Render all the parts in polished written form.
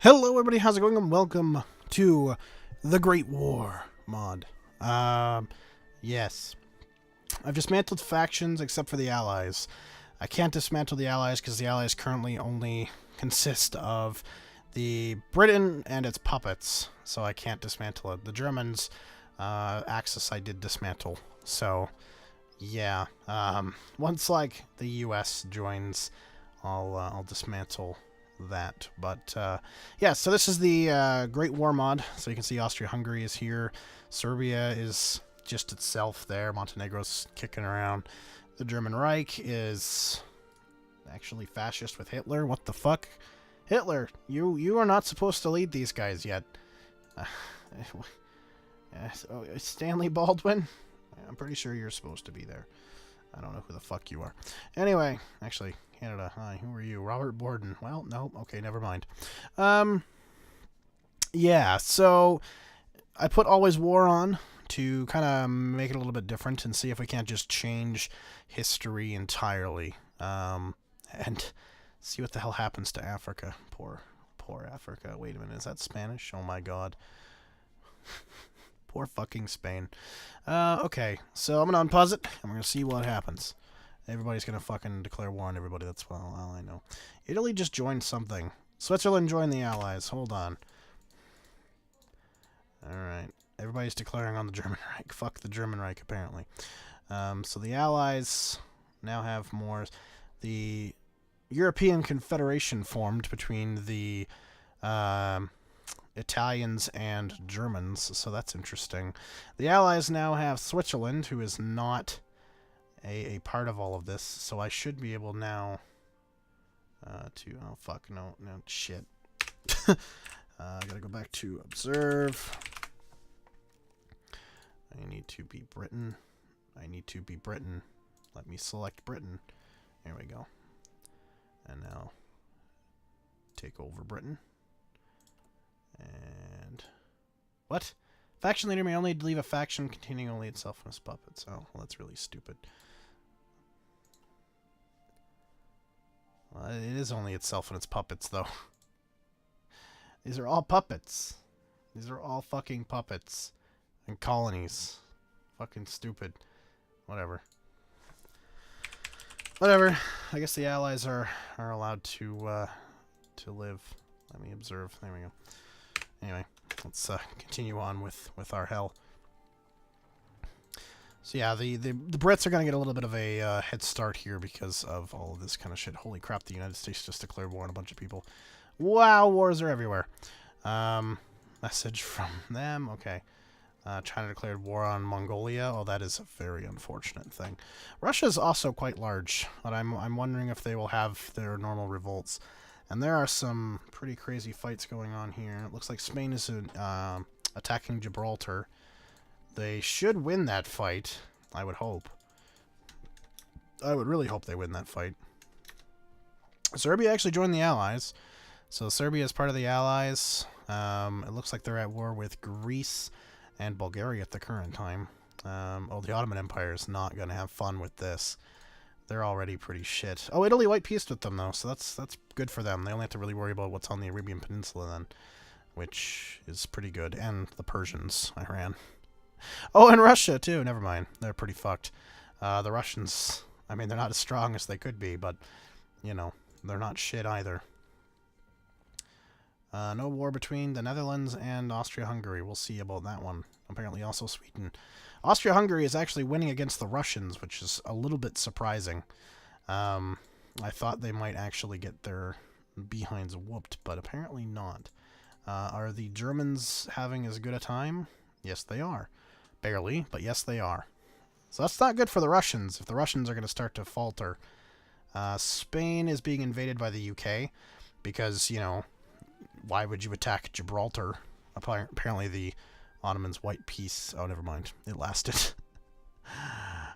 Hello everybody, how's it going? And welcome to the Great War mod. Yes. I've dismantled factions except for the Allies. I can't dismantle the Allies because the Allies currently only consist of the Britain and its puppets, so I can't dismantle it. The Germans, Axis I did dismantle, so yeah. Once, like, the US joins, I'll dismantle that. But yeah, so this is the Great War mod. So you can see Austria-Hungary is here. Serbia is just itself there. Montenegro's kicking around. The German Reich is actually fascist with Hitler. What the fuck? Hitler, you are not supposed to lead these guys yet. Stanley Baldwin? I'm pretty sure you're supposed to be there. I don't know who the fuck you are. Anyway, actually, Canada, hi, who are you? Robert Borden. Well, no, okay, never mind. Yeah, so I put Always War on to kind of make it a little bit different and see if we can't just change history entirely. And see what the hell happens to Africa. Poor Africa. Wait a minute, is that Spanish? Oh my god. Poor fucking Spain. Okay, so I'm gonna unpause it, and we're gonna see what happens. Everybody's gonna fucking declare war on everybody, that's all I know. Italy just joined something. Switzerland joined the Allies. Hold on. Alright. Everybody's declaring on the German Reich. Fuck the German Reich, apparently. So the Allies now have more. The European Confederation formed between the Italians and Germans, so that's interesting. The Allies now have Switzerland, who is not a part of all of this, so I should be able now to... Oh, fuck, no, shit. I gotta go back to observe. I need to be Britain. Let me select Britain. There we go. And now take over Britain. And what? Faction leader may only leave a faction containing only itself and its puppets. Oh, well, that's really stupid. Well, it is only itself and its puppets, though. These are all puppets. These are all fucking puppets. And colonies. Fucking stupid. Whatever. I guess the Allies are allowed to live. Let me observe. There we go. Anyway, let's continue on with our hell. So yeah, the Brits are going to get a little bit of a head start here because of all of this kind of shit. Holy crap, the United States just declared war on a bunch of people. Wow, wars are everywhere. Message from them. Okay. China declared war on Mongolia. Oh, that is a very unfortunate thing. Russia is also quite large, but I'm wondering if they will have their normal revolts. And there are some pretty crazy fights going on here. It looks like Spain is attacking Gibraltar. They should win that fight, I would hope. I would really hope they win that fight. Serbia actually joined the Allies. So Serbia is part of the Allies. It looks like they're at war with Greece and Bulgaria at the current time. Oh, the Ottoman Empire is not going to have fun with this. They're already pretty shit. Oh, Italy white peaced with them, though, so that's good for them. They only have to really worry about what's on the Arabian Peninsula then, which is pretty good. And the Persians, Iran. Oh, and Russia, too. Never mind. They're pretty fucked. The Russians, I mean, they're not as strong as they could be, but, you know, they're not shit either. No war between the Netherlands and Austria-Hungary. We'll see about that one. Apparently also Sweden. Austria-Hungary is actually winning against the Russians, which is a little bit surprising. I thought they might actually get their behinds whooped, but apparently not. Are the Germans having as good a time? Yes, they are. Barely, but yes, they are. So that's not good for the Russians, if the Russians are going to start to falter. Spain is being invaded by the UK, because, you know, why would you attack Gibraltar? Apparently the Ottomans white peace. Oh, never mind. It lasted.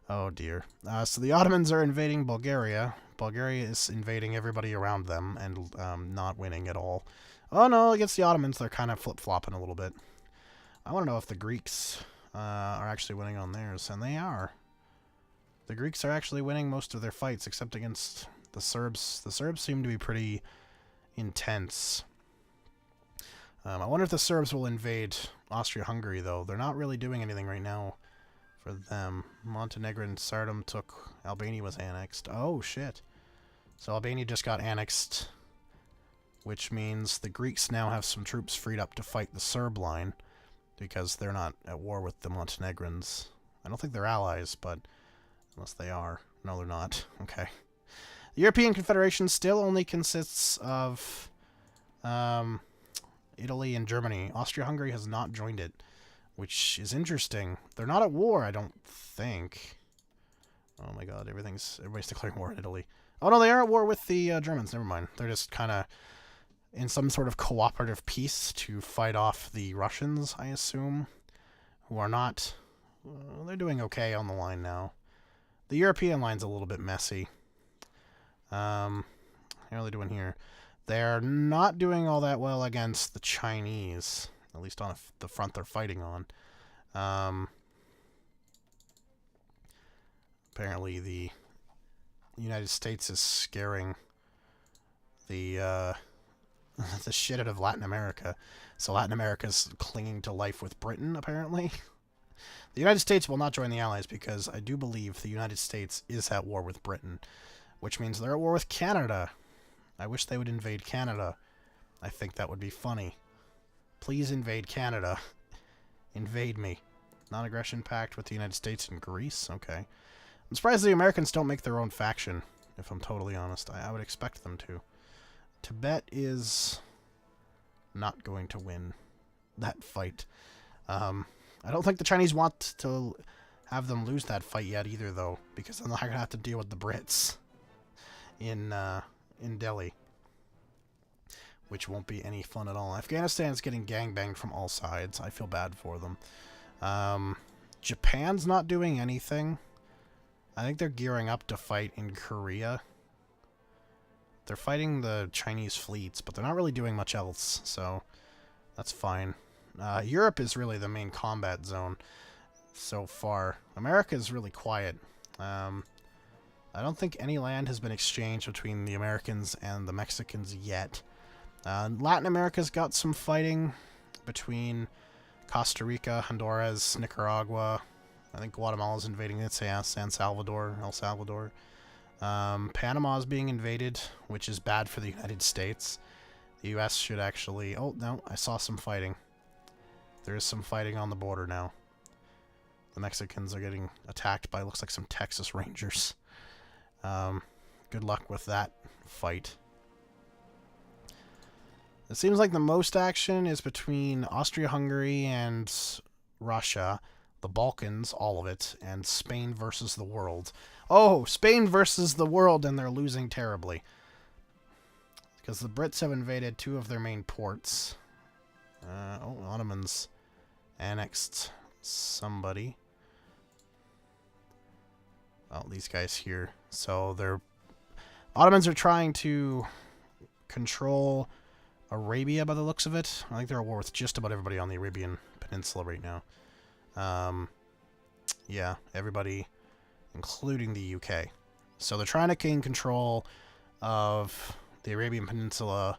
Oh, dear. So the Ottomans are invading Bulgaria. Bulgaria is invading everybody around them and not winning at all. Oh, no, against the Ottomans, they're kind of flip-flopping a little bit. I want to know if the Greeks are actually winning on theirs, and they are. The Greeks are actually winning most of their fights, except against the Serbs. The Serbs seem to be pretty intense. I wonder if the Serbs will invade Austria-Hungary, though. They're not really doing anything right now for them. Montenegrin Sardom took... Albania was annexed. Oh, shit. So Albania just got annexed, which means the Greeks now have some troops freed up to fight the Serb line, because they're not at war with the Montenegrins. I don't think they're allies, but... Unless they are. No, they're not. Okay. The European Confederation still only consists of... Italy and Germany. Austria-Hungary has not joined it, which is interesting. They're not at war, I don't think. Oh my god, everybody's declaring war in Italy. Oh no, they are at war with the Germans. Never mind. They're just kind of in some sort of cooperative peace to fight off the Russians, I assume, who are not... they're doing okay on the line now. The European line's a little bit messy. How are they doing here? They're not doing all that well against the Chinese, at least on the front they're fighting on. Apparently the United States is scaring the the shit out of Latin America. So Latin America's clinging to life with Britain, apparently. The United States will not join the Allies because I do believe the United States is at war with Britain, which means they're at war with Canada. I wish they would invade Canada. I think that would be funny. Please invade Canada. Invade me. Non-aggression pact with the United States and Greece? Okay. I'm surprised the Americans don't make their own faction, if I'm totally honest. I would expect them to. Tibet is not going to win that fight. I don't think the Chinese want to have them lose that fight yet either, though, because then they're going to have to deal with the Brits in Delhi, which won't be any fun at all. Afghanistan's getting gangbanged from all sides. I feel bad for them. Japan's not doing anything. I think they're gearing up to fight in Korea. They're fighting the Chinese fleets, but they're not really doing much else, so that's fine. Europe is really the main combat zone so far. America is really quiet. I don't think any land has been exchanged between the Americans and the Mexicans yet. Latin America's got some fighting between Costa Rica, Honduras, Nicaragua. I think Guatemala's invading it, San Salvador, El Salvador. Panama's being invaded, which is bad for the United States. The U.S. should actually... Oh, no, I saw some fighting. There is some fighting on the border now. The Mexicans are getting attacked by, looks like, some Texas Rangers. Good luck with that fight. It seems like the most action is between Austria-Hungary and Russia, the Balkans, all of it, and Spain versus the world. Oh, Spain versus the world, and they're losing terribly. Because the Brits have invaded two of their main ports. Ottomans annexed somebody. Well, these guys here. So they're... Ottomans are trying to control Arabia by the looks of it. I think they're at war with just about everybody on the Arabian Peninsula right now. Yeah, everybody, including the UK. So they're trying to gain control of the Arabian Peninsula,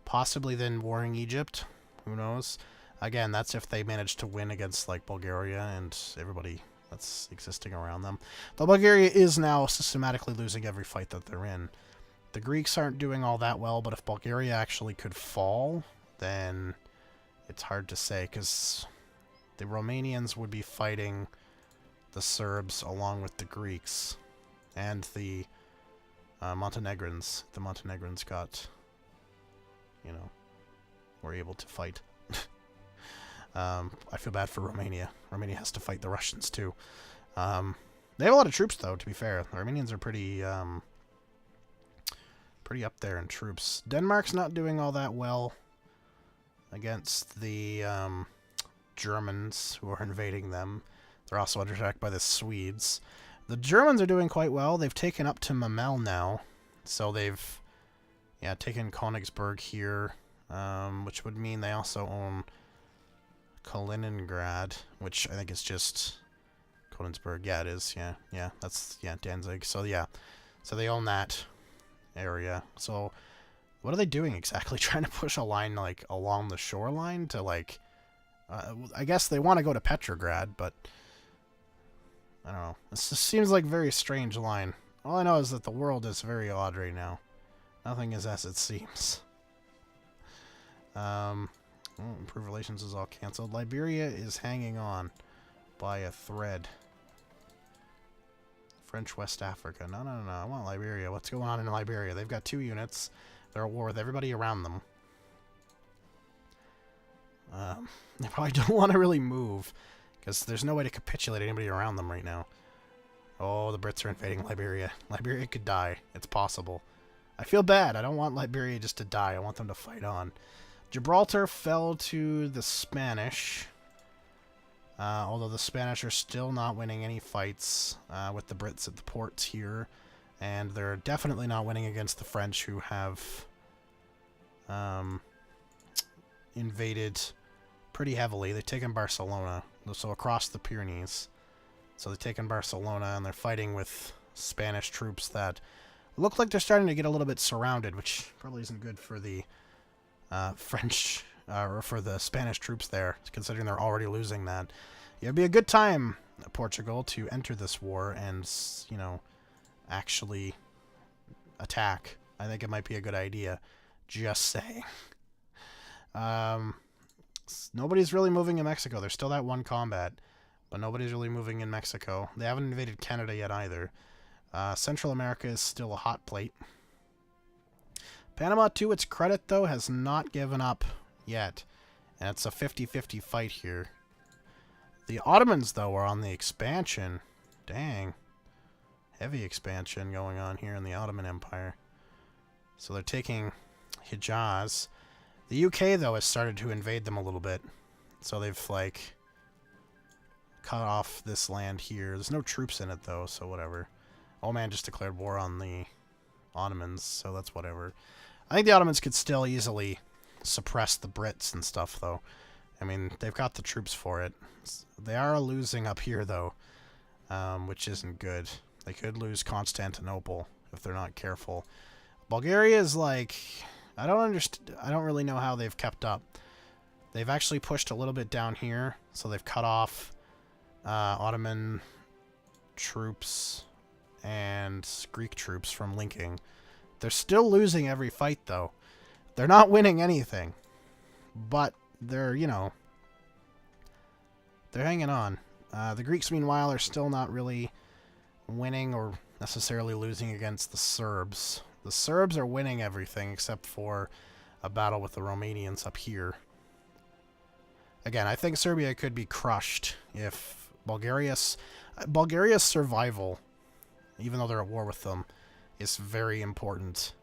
possibly then warring Egypt. Who knows? Again, that's if they manage to win against, like, Bulgaria and everybody that's existing around them. Though Bulgaria is now systematically losing every fight that they're in. The Greeks aren't doing all that well, but if Bulgaria actually could fall, then it's hard to say, because the Romanians would be fighting the Serbs along with the Greeks and the Montenegrins. The Montenegrins got, you know, were able to fight. I feel bad for Romania. Romania has to fight the Russians, too. They have a lot of troops, though, to be fair. The Armenians are pretty up there in troops. Denmark's not doing all that well against the Germans who are invading them. They're also under attack by the Swedes. The Germans are doing quite well. They've taken up to Memel now. So they've, yeah, taken Königsberg here, which would mean they also own Kaliningrad, which I think is just Königsberg. Yeah, it is. Yeah, that's, yeah, Danzig. So, yeah. So they own that area. So What are they doing exactly? Trying to push a line, like, along the shoreline to, like... I guess they want to go to Petrograd, but... I don't know. This just seems like a very strange line. All I know is that the world is very odd right now. Nothing is as it seems. Improved relations is all cancelled. Liberia is hanging on by a thread. French West Africa. No, no, no, no. I want Liberia. What's going on in Liberia? They've got 2 units. They're at war with everybody around them. They probably don't want to really move, because there's no way to capitulate anybody around them right now. Oh, the Brits are invading Liberia. Liberia could die. It's possible. I feel bad. I don't want Liberia just to die. I want them to fight on. Gibraltar fell to the Spanish. Although the Spanish are still not winning any fights with the Brits at the ports here. And they're definitely not winning against the French, who have invaded pretty heavily. They've taken Barcelona, so across the Pyrenees. So they've taken Barcelona, and they're fighting with Spanish troops that look like they're starting to get a little bit surrounded, which probably isn't good for the French, or for the Spanish troops there, considering they're already losing that. It'd be a good time, Portugal, to enter this war and, you know, actually attack. I think it might be a good idea. Just saying. Nobody's really moving in Mexico. There's still that 1 combat, but nobody's really moving in Mexico. They haven't invaded Canada yet either. Central America is still a hot plate. Panama, to its credit, though, has not given up yet. And it's a 50-50 fight here. The Ottomans, though, are on the expansion. Dang. Heavy expansion going on here in the Ottoman Empire. So they're taking Hijaz. The UK, though, has started to invade them a little bit. So they've, like, cut off this land here. There's no troops in it, though, so whatever. Oman just declared war on the Ottomans, so that's whatever. I think the Ottomans could still easily suppress the Brits and stuff, though. I mean, they've got the troops for it. They are losing up here, though, which isn't good. They could lose Constantinople if they're not careful. Bulgaria is like... I don't really know how they've kept up. They've actually pushed a little bit down here, so they've cut off Ottoman troops and Greek troops from linking. They're still losing every fight, though. They're not winning anything. But they're, you know, they're hanging on. The Greeks, meanwhile, are still not really winning or necessarily losing against the Serbs. The Serbs are winning everything except for a battle with the Romanians up here. Again, I think Serbia could be crushed if Bulgaria's survival, even though they're at war with them, is very important.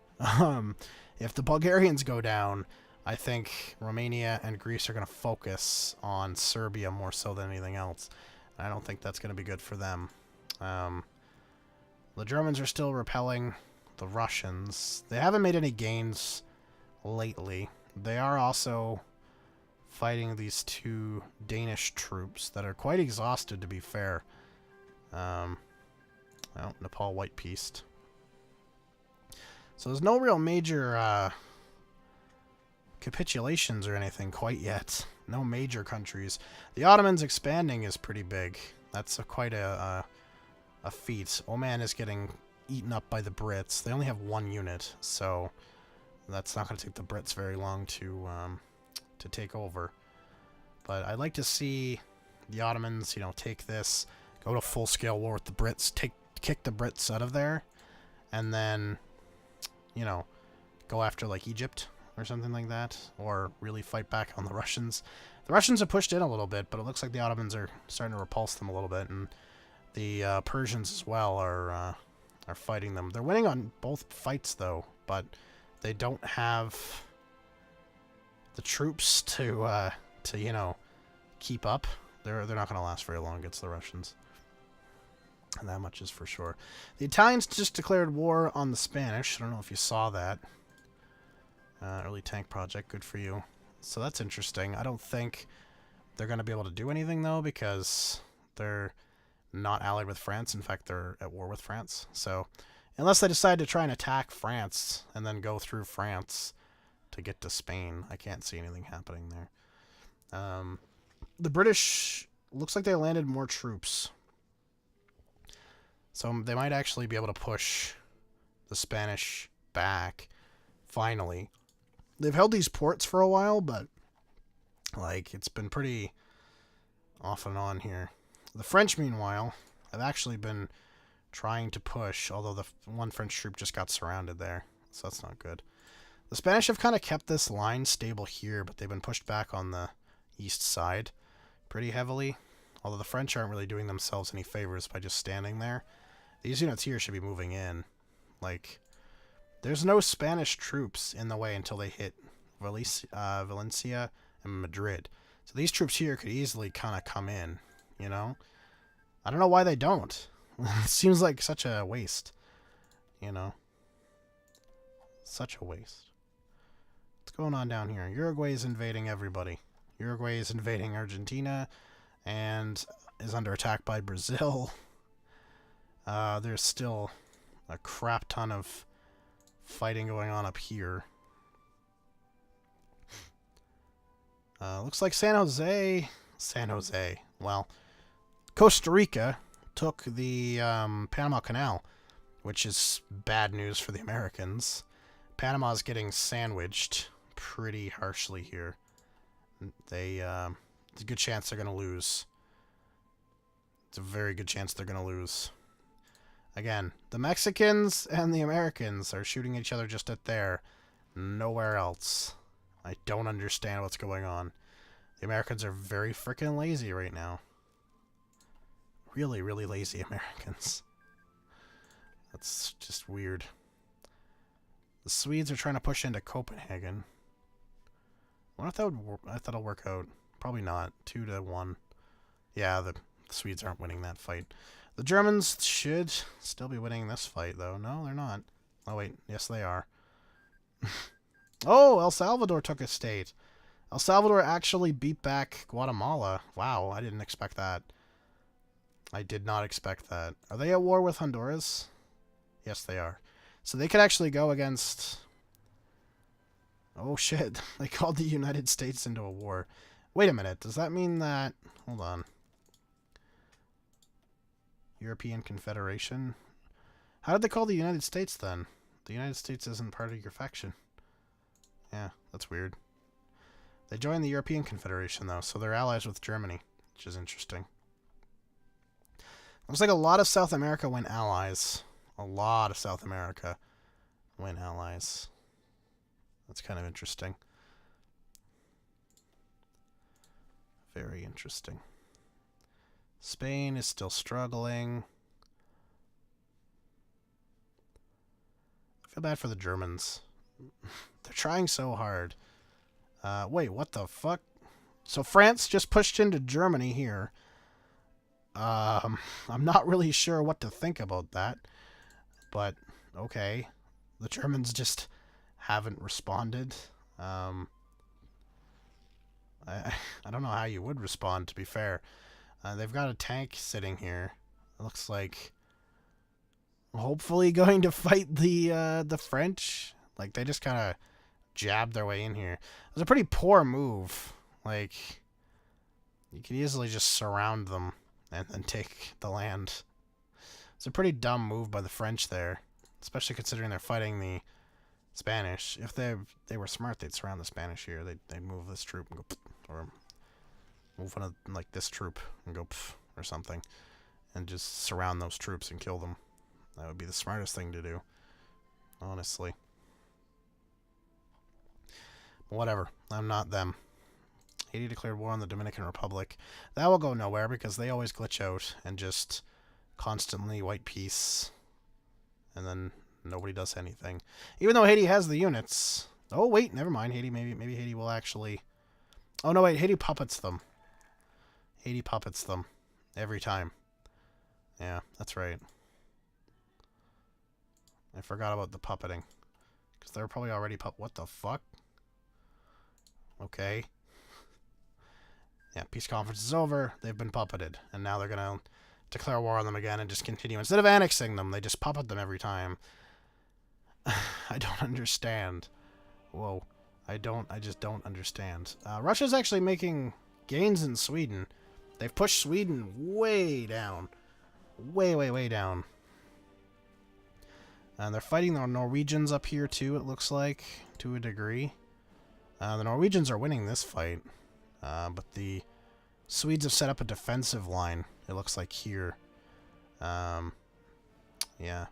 If the Bulgarians go down, I think Romania and Greece are going to focus on Serbia more so than anything else. I don't think that's going to be good for them. The Germans are still repelling the Russians. They haven't made any gains lately. They are also fighting these 2 Danish troops that are quite exhausted, to be fair. Well, Nepal White Peaced. So there's no real major capitulations or anything quite yet. No major countries. The Ottomans expanding is pretty big. That's quite a feat. Oman is getting eaten up by the Brits. They only have 1 unit, so that's not going to take the Brits very long to take over. But I'd like to see the Ottomans, you know, take this, go to full-scale war with the Brits, kick the Brits out of there, and then, you know, go after, like, Egypt or something like that, or really fight back on the Russians. The Russians have pushed in a little bit, but it looks like the Ottomans are starting to repulse them a little bit, and the Persians as well are fighting them. They're winning on both fights, though, but they don't have the troops to you know, keep up. They're not going to last very long against the Russians. And that much is for sure. The Italians just declared war on the Spanish. I don't know if you saw that. Early tank project, good for you. So that's interesting. I don't think they're going to be able to do anything, though, because they're not allied with France. In fact, they're at war with France. So Unless they decide to try and attack France and then go through France to get to Spain. I can't see anything happening there. The British, looks like they landed more troops. So they might actually be able to push the Spanish back, finally. They've held these ports for a while, but, like, it's been pretty off and on here. The French, meanwhile, have actually been trying to push, although the one French troop just got surrounded there, so that's not good. The Spanish have kind of kept this line stable here, but they've been pushed back on the east side pretty heavily, although the French aren't really doing themselves any favors by just standing there. These units here should be moving in. Like, there's no Spanish troops in the way until they hit Valencia and Madrid. So these troops here could easily kind of come in, you know? I don't know why they don't. It seems like such a waste, you know? Such a waste. What's going on down here? Uruguay is invading everybody. Uruguay is invading Argentina and is under attack by Brazil. There's still a crap ton of fighting going on up here. Looks like San Jose, well, Costa Rica took the Panama Canal, which is bad news for the Americans. Panama's getting sandwiched pretty harshly here. There's a good chance they're going to lose. It's a very good chance they're going to lose. Again, the Mexicans and the Americans are shooting each other just at there. Nowhere else. I don't understand what's going on. The Americans are very freaking lazy right now. Really, really lazy Americans. That's just weird. The Swedes are trying to push into Copenhagen. I wonder if that would I thought it'll work out. Probably not. 2-1. Yeah, the Swedes aren't winning that fight. The Germans should still be winning this fight, though. No, they're not. Oh, wait. Yes, they are. Oh, El Salvador took a state. El Salvador actually beat back Guatemala. Wow, I didn't expect that. I did not expect that. Are they at war with Honduras? Yes, they are. So they could actually go against... Oh, shit. They called the United States into a war. Wait a minute. Does that mean that... Hold on. European Confederation? How did they call the United States, then? The United States isn't part of your faction. Yeah, that's weird. They joined the European Confederation, though, so they're allies with Germany, which is interesting. Looks like a lot of South America went allies. A lot of South America went allies. That's kind of interesting. Very interesting. Spain is still struggling. I feel bad for the Germans. They're trying so hard. Wait, what the fuck? So France just pushed into Germany here. I'm not really sure what to think about that. But, okay. The Germans just haven't responded. I don't know how you would respond, to be fair. They've got a tank sitting here. It looks like hopefully going to fight the French. Like, they just kind of jabbed their way in here. It was a pretty poor move. Like, you could easily just surround them and then take the land. It's a pretty dumb move by the French there, especially considering they're fighting the Spanish. If they were smart, they'd surround the Spanish here. They'd move this troop and go, or move one of, like, this troop and go, or something, and just surround those troops and kill them. That would be the smartest thing to do, honestly. Whatever. I'm not them. Haiti declared war on the Dominican Republic. That will go nowhere because they always glitch out and just constantly white peace. And then nobody does anything. Even though Haiti has the units. Oh, wait. Never mind. Haiti, maybe Haiti will actually... Oh, no, wait. Haiti puppets them. Haiti puppets them. Every time. Yeah, that's right. I forgot about the puppeting. Because they're probably already What the fuck? Okay. Yeah, peace conference is over. They've been puppeted. And now they're going to declare war on them again and just continue. Instead of annexing them, they just puppet them every time. I don't understand. Whoa. I just don't understand. Russia's actually making gains in Sweden. They've pushed Sweden way down. Way, way, way down. And they're fighting the Norwegians up here too, it looks like, to a degree. The Norwegians are winning this fight. But the Swedes have set up a defensive line, it looks like here. Yeah.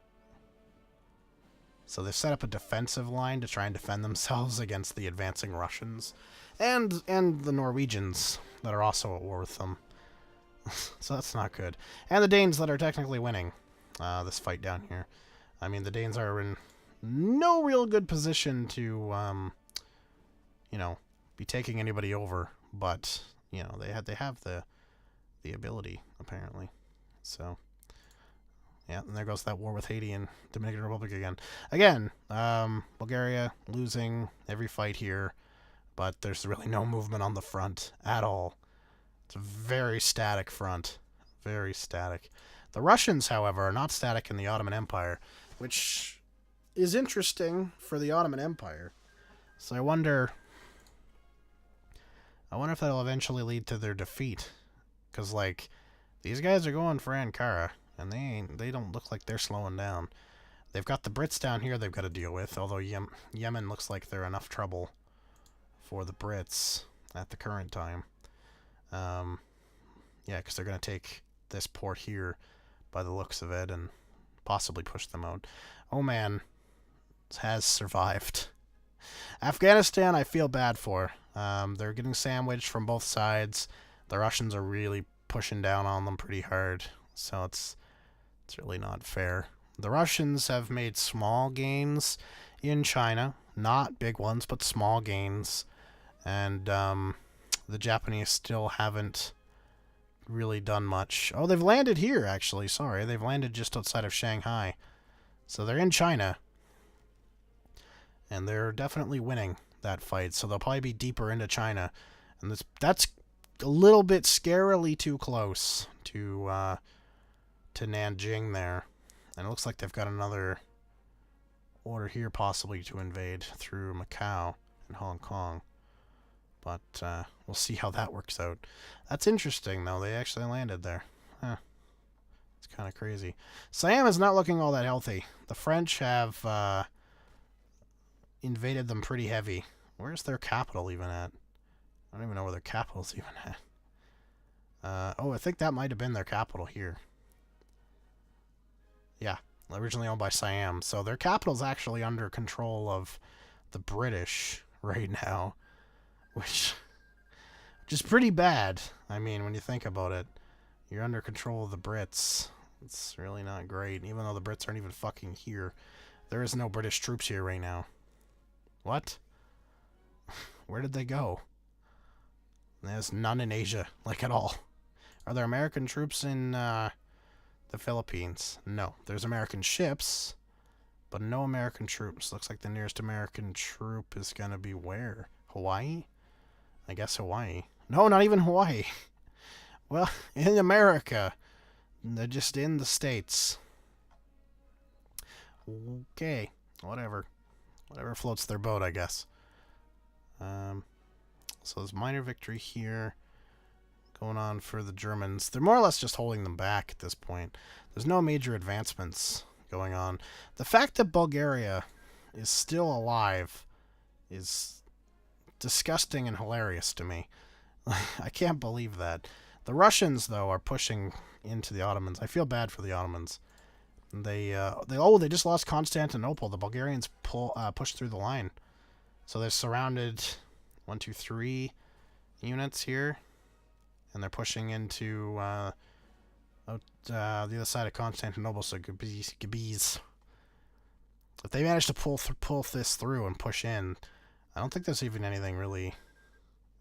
So they've set up a defensive line to try and defend themselves against the advancing Russians. And the Norwegians that are also at war with them. So that's not good. And the Danes that are technically winning this fight down here. I mean, the Danes are in no real good position to, you know, be taking anybody over. But, you know, they have the ability, apparently. So, yeah, and there goes that war with Haiti and Dominican Republic again. Again, Bulgaria losing every fight here, but there's really no movement on the front at all. It's a very static front. Very static. The Russians, however, are not static in the Ottoman Empire, which is interesting for the Ottoman Empire. So I wonder if that'll eventually lead to their defeat. Because, like, these guys are going for Ankara, and they don't look like they're slowing down. They've got the Brits down here they've got to deal with, although Yemen looks like they're enough trouble for the Brits at the current time. Yeah, because they're going to take this port here by the looks of it and possibly push them out. Oman has survived. Afghanistan, I feel bad for. They're getting sandwiched from both sides. The Russians are really pushing down on them pretty hard, so it's really not fair. The Russians have made small gains in China. Not big ones, but small gains. And the Japanese still haven't really done much. Oh, they've landed here, actually. Sorry, they've landed just outside of Shanghai. So they're in China. And they're definitely winning that fight. So they'll probably be deeper into China. And that's a little bit scarily too close to Nanjing there. And it looks like they've got another order here possibly to invade through Macau and Hong Kong. But we'll see how that works out. That's interesting, though. They actually landed there. Huh. It's kind of crazy. Siam is not looking all that healthy. The French have invaded them pretty heavy. Where's their capital even at? I don't even know where their capital's even at. Oh, I think that might have been their capital here. Yeah, originally owned by Siam. So their capital's actually under control of the British right now. Which is pretty bad. I mean, when you think about it, you're under control of the Brits. It's really not great, even though the Brits aren't even fucking here. There is no British troops here right now. What? Where did they go? There's none in Asia, like at all. Are there American troops in the Philippines? No. There's American ships, but no American troops. Looks like the nearest American troop is going to be where? Hawaii? I guess Hawaii. No, not even Hawaii. Well, in America. They're just in the States. Okay. Whatever. Whatever floats their boat, I guess. So there's minor victory here going on for the Germans. They're more or less just holding them back at this point. There's no major advancements going on. The fact that Bulgaria is still alive is disgusting and hilarious to me. I can't believe that. The Russians, though, are pushing into the Ottomans. I feel bad for the Ottomans. They just lost Constantinople. The Bulgarians pushed through the line. So they're surrounded 1, 2, 3 units here. And they're pushing into the other side of Constantinople, so Gabiz. If they manage to pull this through and push in, I don't think there's even anything really.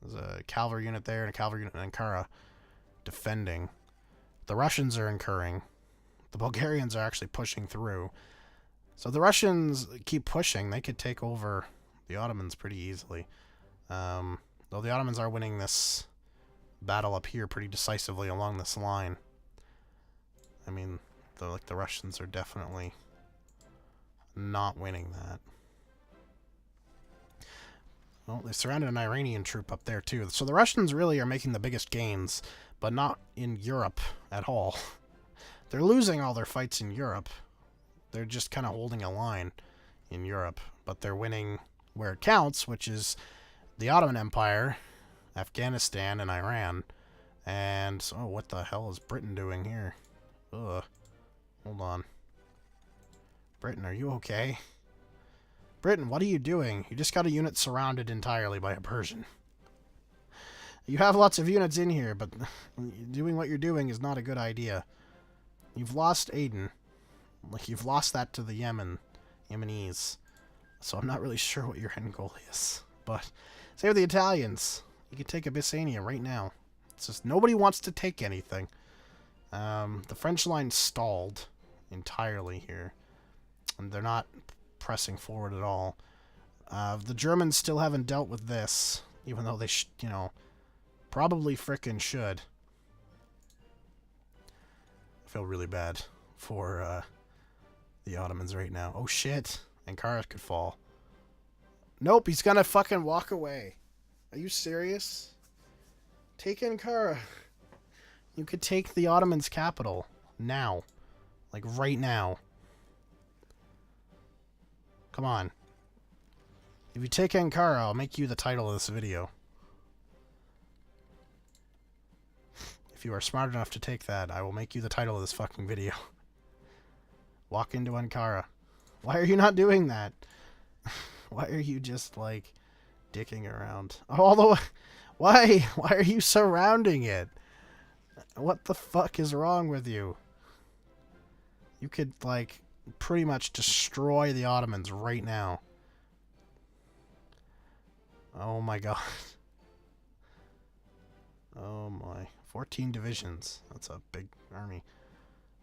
There's a cavalry unit there and a cavalry unit in Ankara defending. The Russians are incurring. The Bulgarians are actually pushing through. So the Russians keep pushing. They could take over the Ottomans pretty easily. Though the Ottomans are winning this battle up here pretty decisively along this line. I mean, the Russians are definitely not winning that. Well, they surrounded an Iranian troop up there, too. So the Russians really are making the biggest gains, but not in Europe at all. They're losing all their fights in Europe. They're just kind of holding a line in Europe, but they're winning where it counts, which is the Ottoman Empire, Afghanistan, and Iran. And, oh, what the hell is Britain doing here? Ugh. Hold on. Britain, are you okay? Britain, what are you doing? You just got a unit surrounded entirely by a Persian. You have lots of units in here, but doing what you're doing is not a good idea. You've lost Aden. Like, you've lost that to the Yemenis. So I'm not really sure what your end goal is. But, same with the Italians. You can take Abyssinia right now. It's just, nobody wants to take anything. The French line stalled entirely here. And they're not pressing forward at all. The Germans still haven't dealt with this, even though they, probably frickin' should. I feel really bad for the Ottomans right now. Oh shit, Ankara could fall. Nope, he's gonna fucking walk away. Are you serious? Take Ankara. You could take the Ottomans' capital now, like right now. Come on. If you take Ankara, I'll make you the title of this video. If you are smart enough to take that, I will make you the title of this fucking video. Walk into Ankara. Why are you not doing that? Why are you just, like, dicking around? Although, why? Why are you surrounding it? What the fuck is wrong with you? You could, like, pretty much destroy the Ottomans right now. Oh my god. Oh my. 14 divisions. That's a big army.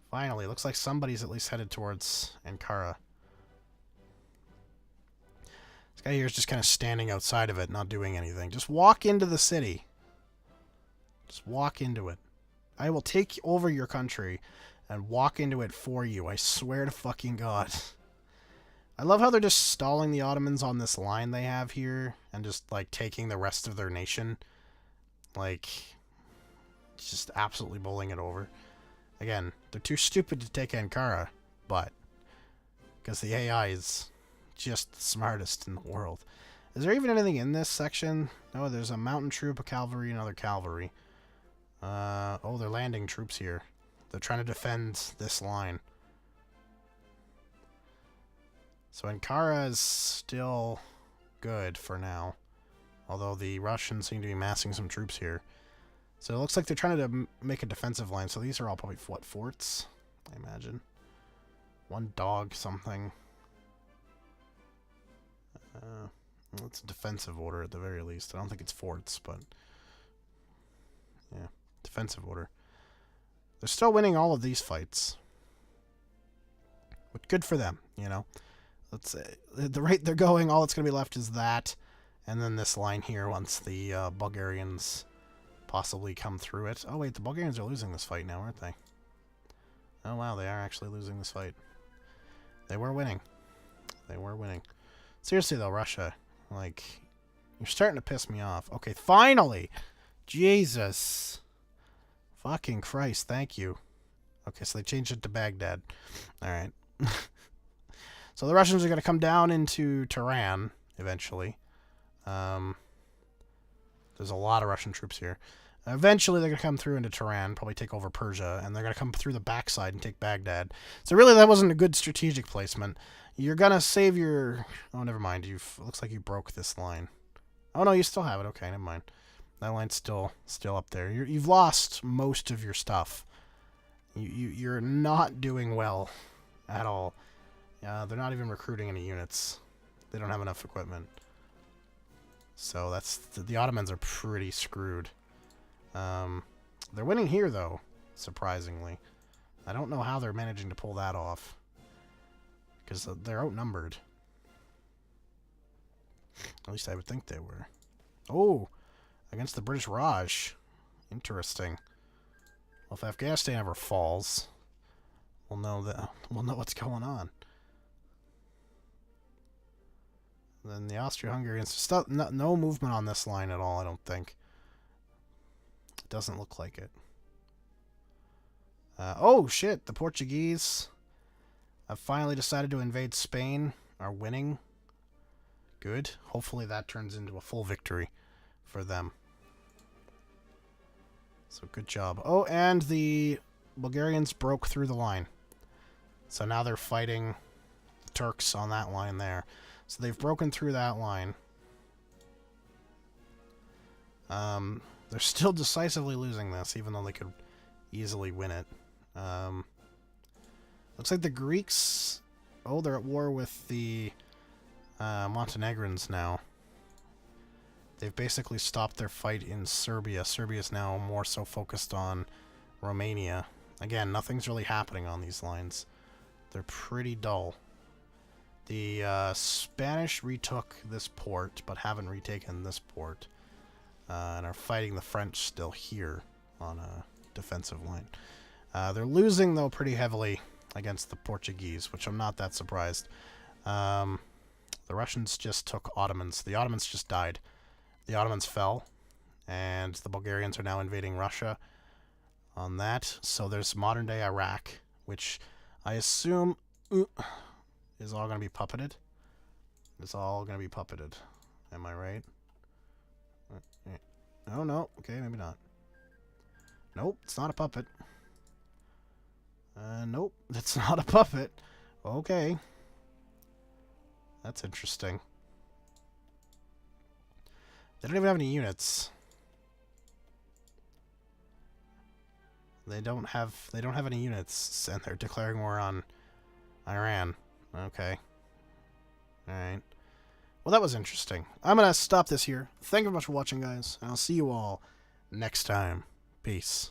Finally, looks like somebody's at least headed towards Ankara. This guy here is just kind of standing outside of it, not doing anything. Just walk into the city. Just walk into it. I will take over your country and walk into it for you. I swear to fucking God. I love how they're just stalling the Ottomans on this line they have here and just, like, taking the rest of their nation. Like, just absolutely bowling it over. Again, they're too stupid to take Ankara, but because the AI is just the smartest in the world. Is there even anything in this section? No, there's a mountain troop, a cavalry, and another cavalry. Oh, they're landing troops here. They're trying to defend this line. So Ankara is still good for now. Although the Russians seem to be massing some troops here. So it looks like they're trying to make a defensive line. So these are all probably, what, forts? I imagine. One dog something. It's a defensive order at the very least. I don't think it's forts, but... yeah, defensive order. They're still winning all of these fights. But good for them, you know. Let's say, the rate they're going, all that's going to be left is that. And then this line here once the Bulgarians possibly come through it. Oh wait, the Bulgarians are losing this fight now, aren't they? Oh wow, they are actually losing this fight. They were winning. They were winning. Seriously though, Russia, like, you're starting to piss me off. Okay, finally! Jesus. Fucking Christ, thank you. Okay, so they changed it to Baghdad. Alright. So the Russians are going to come down into Tehran, eventually. There's a lot of Russian troops here. Eventually they're going to come through into Tehran, probably take over Persia, and they're going to come through the backside and take Baghdad. So really that wasn't a good strategic placement. You're going to save your... oh, never mind. Looks like you broke this line. Oh, no, you still have it. Okay, never mind. That line's still up there. You've lost most of your stuff. You're not doing well at all. They're not even recruiting any units. They don't have enough equipment. So that's... the Ottomans are pretty screwed. They're winning here, though, surprisingly. I don't know how they're managing to pull that off. Because they're outnumbered. At least I would think they were. Oh! Against the British Raj. Interesting. Well, if Afghanistan ever falls, we'll know what's going on. Then the Austro-Hungarians, no movement on this line at all, I don't think. It doesn't look like it. Oh, shit, the Portuguese have finally decided to invade Spain, are winning. Good. Hopefully that turns into a full victory for them. So good job. Oh, and the Bulgarians broke through the line. So now they're fighting the Turks on that line there. So they've broken through that line. They're still decisively losing this, even though they could easily win it. Looks like the Greeks... Oh, they're at war with the Montenegrins now. They've basically stopped their fight in Serbia. Serbia's now more so focused on Romania. Again, nothing's really happening on these lines. They're pretty dull. The Spanish retook this port, but haven't retaken this port. And are fighting the French still here on a defensive line. They're losing, though, pretty heavily against the Portuguese, which I'm not that surprised. The Russians just took Ottomans. The Ottomans just died. The Ottomans fell, and the Bulgarians are now invading Russia on that. So there's modern-day Iraq, which I assume is all going to be puppeted. It's all going to be puppeted. Am I right? Oh, no. Okay, maybe not. Nope, it's not a puppet. Nope, it's not a puppet. Okay. That's interesting. They don't even have any units. They don't have any units, and they're declaring war on Iran. Okay. Alright. Well, that was interesting. I'm going to stop this here. Thank you very much for watching, guys, and I'll see you all next time. Peace.